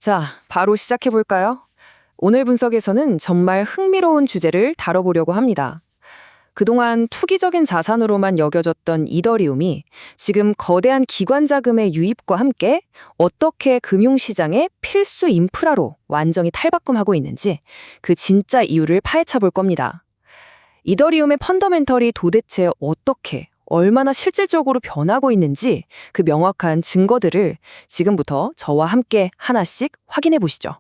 자, 바로 시작해볼까요? 오늘 분석에서는 정말 흥미로운 주제를 다뤄보려고 합니다. 그동안 투기적인 자산으로만 여겨졌던 이더리움이 지금 거대한 기관 자금의 유입과 함께 어떻게 금융시장의 필수 인프라로 완전히 탈바꿈하고 있는지 그 진짜 이유를 파헤쳐 볼 겁니다. 이더리움의 펀더멘털이 도대체 어떻게, 얼마나 실질적으로 변하고 있는지 그 명확한 증거들을 지금부터 저와 함께 하나씩 확인해 보시죠.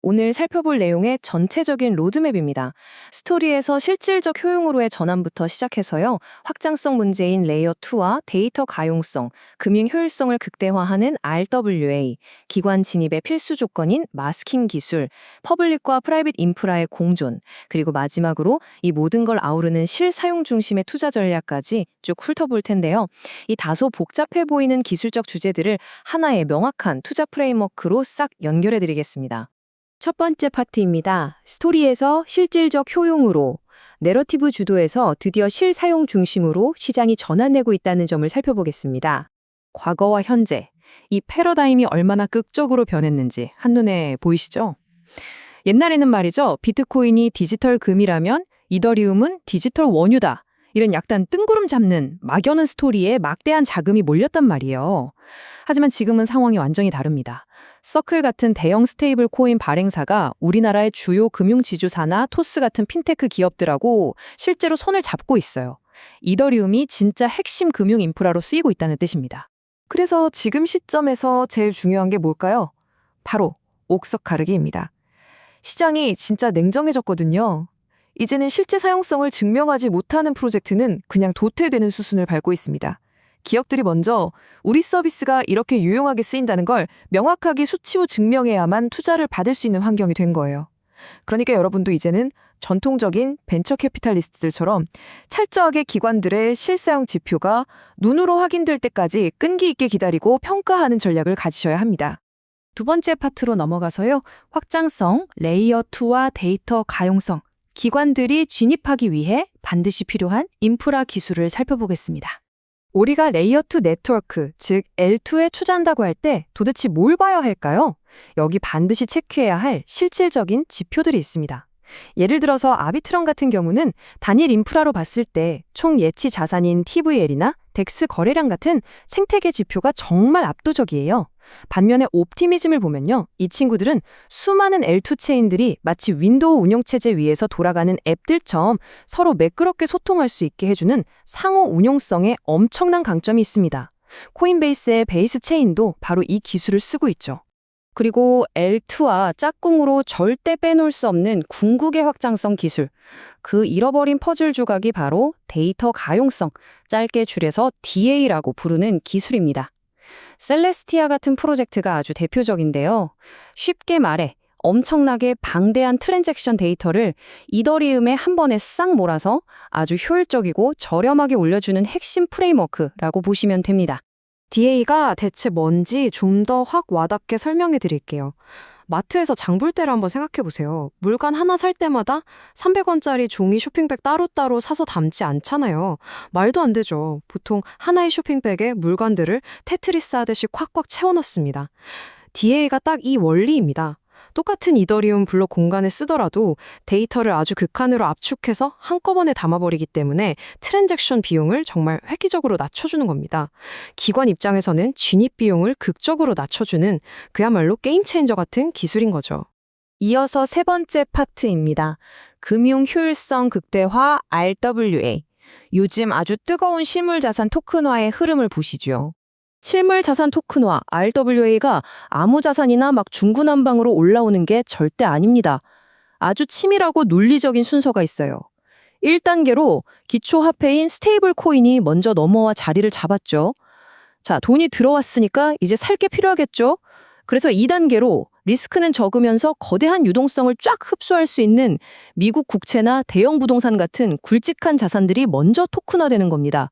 오늘 살펴볼 내용의 전체적인 로드맵입니다. 스토리에서 실질적 효용으로의 전환부터 시작해서요. 확장성 문제인 레이어 2와 데이터 가용성, 금융 효율성을 극대화하는 RWA, 기관 진입의 필수 조건인 마스킹 기술, 퍼블릭과 프라이빗 인프라의 공존, 그리고 마지막으로 이 모든 걸 아우르는 실사용 중심의 투자 전략까지 쭉 훑어볼 텐데요. 이 다소 복잡해 보이는 기술적 주제들을 하나의 명확한 투자 프레임워크로 싹 연결해 드리겠습니다. 첫 번째 파트입니다. 스토리에서 실질적 효용으로, 내러티브 주도에서 드디어 실사용 중심으로 시장이 전환되고 있다는 점을 살펴보겠습니다. 과거와 현재, 이 패러다임이 얼마나 극적으로 변했는지 한눈에 보이시죠? 옛날에는 말이죠. 비트코인이 디지털 금이라면 이더리움은 디지털 원유다. 이런 약간 뜬구름 잡는 막연한 스토리에 막대한 자금이 몰렸단 말이에요. 하지만 지금은 상황이 완전히 다릅니다. 서클 같은 대형 스테이블 코인 발행사가 우리나라의 주요 금융지주사나 토스 같은 핀테크 기업들하고 실제로 손을 잡고 있어요. 이더리움이 진짜 핵심 금융 인프라로 쓰이고 있다는 뜻입니다. 그래서 지금 시점에서 제일 중요한 게 뭘까요? 바로 옥석 가르기입니다. 시장이 진짜 냉정해졌거든요. 이제는 실제 사용성을 증명하지 못하는 프로젝트는 그냥 도태되는 수순을 밟고 있습니다. 기업들이 먼저 우리 서비스가 이렇게 유용하게 쓰인다는 걸 명확하게 수치로 증명해야만 투자를 받을 수 있는 환경이 된 거예요. 그러니까 여러분도 이제는 전통적인 벤처 캐피탈리스트들처럼 철저하게 기관들의 실사용 지표가 눈으로 확인될 때까지 끈기 있게 기다리고 평가하는 전략을 가지셔야 합니다. 두 번째 파트로 넘어가서요. 확장성, 레이어 2와 데이터 가용성, 기관들이 진입하기 위해 반드시 필요한 인프라 기술을 살펴보겠습니다. 우리가 레이어 2 네트워크, 즉 L2에 투자한다고 할 때 도대체 뭘 봐야 할까요? 여기 반드시 체크해야 할 실질적인 지표들이 있습니다. 예를 들어서 아비트럼 같은 경우는 단일 인프라로 봤을 때 총 예치 자산인 TVL이나 덱스 거래량 같은 생태계 지표가 정말 압도적이에요. 반면에 옵티미즘을 보면요. 이 친구들은 수많은 L2 체인들이 마치 윈도우 운영체제 위에서 돌아가는 앱들처럼 서로 매끄럽게 소통할 수 있게 해주는 상호 운용성에 엄청난 강점이 있습니다. 코인베이스의 베이스 체인도 바로 이 기술을 쓰고 있죠. 그리고 L2와 짝꿍으로 절대 빼놓을 수 없는 궁극의 확장성 기술. 그 잃어버린 퍼즐 조각이 바로 데이터 가용성, 짧게 줄여서 DA라고 부르는 기술입니다. 셀레스티아 같은 프로젝트가 아주 대표적인데요. 쉽게 말해 엄청나게 방대한 트랜잭션 데이터를 이더리움에 한 번에 싹 몰아서 아주 효율적이고 저렴하게 올려주는 핵심 프레임워크라고 보시면 됩니다. DA가 대체 뭔지 좀 더 확 와닿게 설명해 드릴게요. 마트에서 장볼 때를 한번 생각해 보세요. 물건 하나 살 때마다 300원짜리 종이 쇼핑백 따로따로 사서 담지 않잖아요. 말도 안 되죠. 보통 하나의 쇼핑백에 물건들을 테트리스 하듯이 콱콱 채워넣습니다. DA가 딱 이 원리입니다. 똑같은 이더리움 블록 공간을 쓰더라도 데이터를 아주 극한으로 압축해서 한꺼번에 담아버리기 때문에 트랜잭션 비용을 정말 획기적으로 낮춰주는 겁니다. 기관 입장에서는 진입 비용을 극적으로 낮춰주는 그야말로 게임 체인저 같은 기술인 거죠. 이어서 세 번째 파트입니다. 금융 효율성 극대화 RWA. 요즘 아주 뜨거운 실물자산 토큰화의 흐름을 보시죠. 실물자산 토큰화, RWA가 아무 자산이나 막 중구난방으로 올라오는 게 절대 아닙니다. 아주 치밀하고 논리적인 순서가 있어요. 1단계로 기초 화폐인 스테이블 코인이 먼저 넘어와 자리를 잡았죠. 자, 돈이 들어왔으니까 이제 살 게 필요하겠죠? 그래서 2단계로 리스크는 적으면서 거대한 유동성을 쫙 흡수할 수 있는 미국 국채나 대형 부동산 같은 굵직한 자산들이 먼저 토큰화되는 겁니다.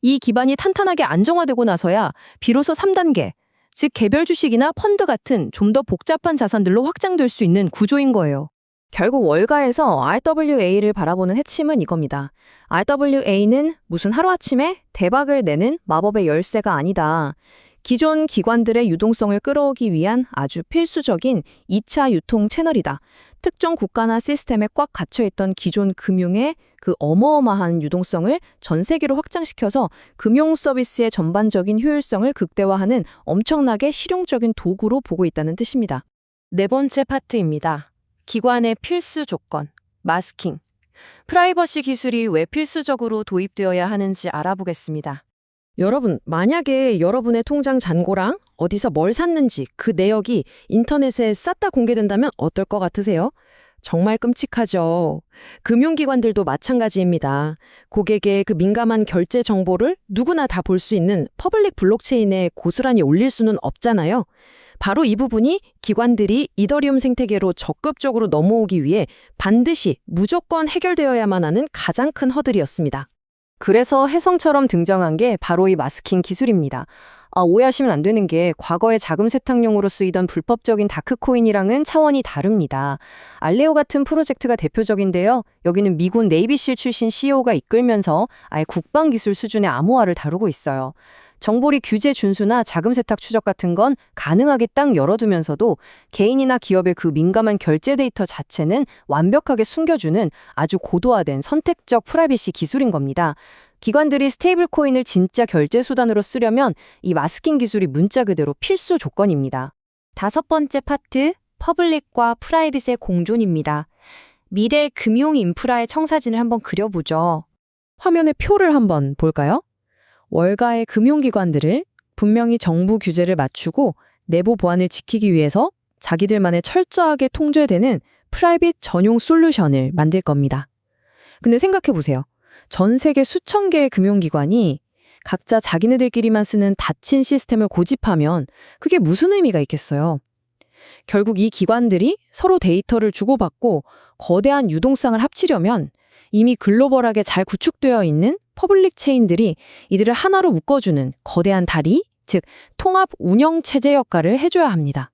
이 기반이 탄탄하게 안정화되고 나서야 비로소 3단계, 즉 개별 주식이나 펀드 같은 좀 더 복잡한 자산들로 확장될 수 있는 구조인 거예요. 결국 월가에서 RWA를 바라보는 핵심은 이겁니다. RWA는 무슨 하루아침에 대박을 내는 마법의 열쇠가 아니다. 기존 기관들의 유동성을 끌어오기 위한 아주 필수적인 2차 유통 채널이다. 특정 국가나 시스템에 꽉 갇혀있던 기존 금융의 그 어마어마한 유동성을 전 세계로 확장시켜서 금융 서비스의 전반적인 효율성을 극대화하는 엄청나게 실용적인 도구로 보고 있다는 뜻입니다. 네 번째 파트입니다. 기관의 필수 조건, 마스킹. 프라이버시 기술이 왜 필수적으로 도입되어야 하는지 알아보겠습니다. 여러분, 만약에 여러분의 통장 잔고랑 어디서 뭘 샀는지 그 내역이 인터넷에 쌌다 공개된다면 어떨 것 같으세요? 정말 끔찍하죠. 금융기관들도 마찬가지입니다. 고객의 그 민감한 결제 정보를 누구나 다 볼 수 있는 퍼블릭 블록체인에 고스란히 올릴 수는 없잖아요. 바로 이 부분이 기관들이 이더리움 생태계로 적극적으로 넘어오기 위해 반드시 무조건 해결되어야만 하는 가장 큰 허들이었습니다. 그래서 혜성처럼 등장한 게 바로 이 마스킹 기술입니다. 오해하시면 안 되는 게 과거에 자금 세탁용으로 쓰이던 불법적인 다크코인이랑은 차원이 다릅니다. 알레오 같은 프로젝트가 대표적인데요. 여기는 미군 네이비실 출신 CEO가 이끌면서 아예 국방기술 수준의 암호화를 다루고 있어요. 정보리 규제 준수나 자금 세탁 추적 같은 건 가능하게 딱 열어두면서도 개인이나 기업의 그 민감한 결제 데이터 자체는 완벽하게 숨겨주는 아주 고도화된 선택적 프라이버시 기술인 겁니다. 기관들이 스테이블 코인을 진짜 결제 수단으로 쓰려면 이 마스킹 기술이 문자 그대로 필수 조건입니다. 다섯 번째 파트, 퍼블릭과 프라이빗의 공존입니다. 미래 금융 인프라의 청사진을 한번 그려보죠. 화면의 표를 한번 볼까요? 월가의 금융기관들을 분명히 정부 규제를 맞추고 내부 보안을 지키기 위해서 자기들만의 철저하게 통제되는 프라이빗 전용 솔루션을 만들 겁니다. 근데 생각해보세요. 전 세계 수천 개의 금융기관이 각자 자기네들끼리만 쓰는 닫힌 시스템을 고집하면 그게 무슨 의미가 있겠어요? 결국 이 기관들이 서로 데이터를 주고받고 거대한 유동성을 합치려면 이미 글로벌하게 잘 구축되어 있는 퍼블릭 체인들이 이들을 하나로 묶어주는 거대한 다리, 즉 통합 운영 체제 역할을 해줘야 합니다.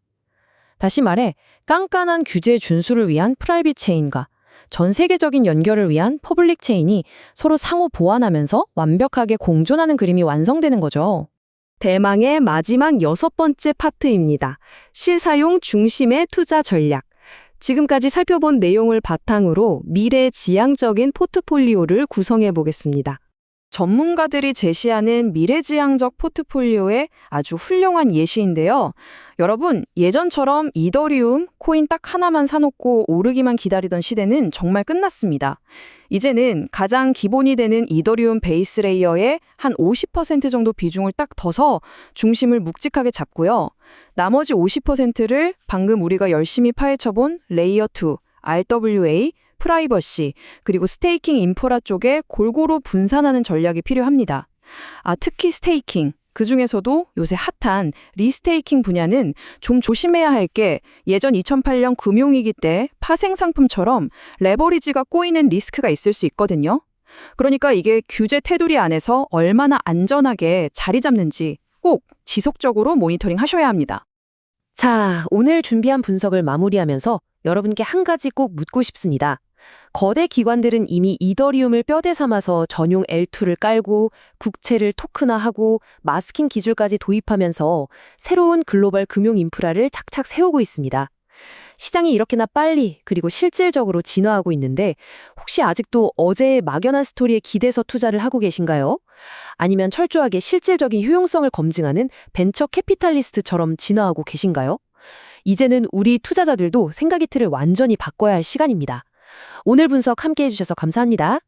다시 말해 깐깐한 규제 준수를 위한 프라이빗 체인과 전 세계적인 연결을 위한 퍼블릭 체인이 서로 상호 보완하면서 완벽하게 공존하는 그림이 완성되는 거죠. 대망의 마지막 여섯 번째 파트입니다. 실사용 중심의 투자 전략. 지금까지 살펴본 내용을 바탕으로 미래지향적인 포트폴리오를 구성해 보겠습니다. 전문가들이 제시하는 미래지향적 포트폴리오의 아주 훌륭한 예시인데요. 여러분, 예전처럼 이더리움 코인 딱 하나만 사놓고 오르기만 기다리던 시대는 정말 끝났습니다. 이제는 가장 기본이 되는 이더리움 베이스 레이어의 한 50% 정도 비중을 딱 둬서 중심을 묵직하게 잡고요. 나머지 50%를 방금 우리가 열심히 파헤쳐본 레이어 2, RWA, 프라이버시, 그리고 스테이킹 인프라 쪽에 골고루 분산하는 전략이 필요합니다. 특히 스테이킹, 그중에서도 요새 핫한 리스테이킹 분야는 좀 조심해야 할 게 예전 2008년 금융위기 때 파생 상품처럼 레버리지가 꼬이는 리스크가 있을 수 있거든요. 그러니까 이게 규제 테두리 안에서 얼마나 안전하게 자리 잡는지 꼭 지속적으로 모니터링 하셔야 합니다. 자, 오늘 준비한 분석을 마무리하면서 여러분께 한 가지 꼭 묻고 싶습니다. 거대 기관들은 이미 이더리움을 뼈대 삼아서 전용 L2를 깔고 국채를 토큰화하고 마스킹 기술까지 도입하면서 새로운 글로벌 금융 인프라를 착착 세우고 있습니다. 시장이 이렇게나 빨리 그리고 실질적으로 진화하고 있는데 혹시 아직도 어제의 막연한 스토리에 기대서 투자를 하고 계신가요? 아니면 철저하게 실질적인 효용성을 검증하는 벤처 캐피탈리스트처럼 진화하고 계신가요? 이제는 우리 투자자들도 생각의 틀을 완전히 바꿔야 할 시간입니다. 오늘 분석 함께 해주셔서 감사합니다.